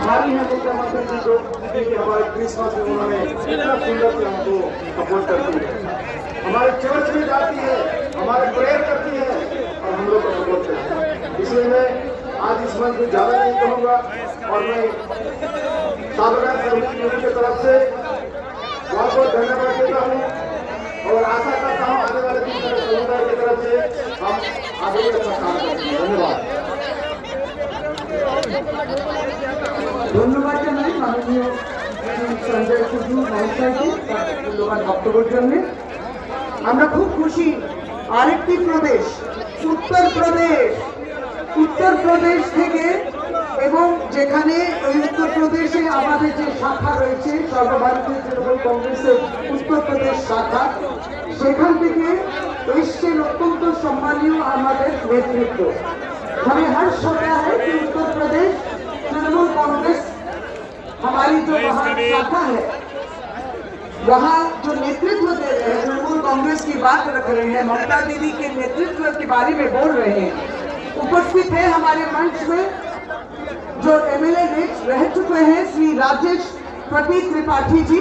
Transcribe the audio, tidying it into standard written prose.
आभारी हैं मुख्यमंत्री जी जो कि हमारे क्रिसमस में उन्होंने इतना सुंदर से हमको सपोर्ट करती है, हमारे चर्च में जाती है, हमारे प्रेयर करती है और हम लोग को सपोर्ट करती है। इसलिए मैं आज इस मंच में ज्यादा नहीं कहूँगा और मैं साबरकांठ समिति की तरफ से बहुत बहुत धन्यवाद देता हूँ और आशा करता हूँ आने वाले दिन में समुदाय की तरफ से हम आगे अच्छा काम करेंगे। धन्यवाद। ধন্যবাদ জানাই মাননীয় সঞ্জয় কুজু মহাশয়কে তার মূল্যবান বক্তব্যের জন্য। আমরা খুব খুশি আরেকটি প্রদেশ উত্তরপ্রদেশ থেকে, এবং যেখানে ওই উত্তরপ্রদেশে আমাদের যে শাখা রয়েছে সর্বভারতীয় তৃণমূল কংগ্রেসের উত্তরপ্রদেশ শাখা, সেখান থেকে এসছেন অত্যন্ত সম্মানীয় আমাদের নেতৃত্ব। हमें हर्ष होता है कि उत्तर प्रदेश तृणमूल कांग्रेस हमारी जो वहाँ शाखा है, वहाँ जो नेतृत्व दे रहे हैं, तृणमूल कांग्रेस की बात रख रहे हैं, ममता दीदी के नेतृत्व के बारे में बोल रहे हैं। उपस्थित है हमारे मंच में जो एमएलए रह चुके हैं श्री राजेश प्रतीक त्रिपाठी जी।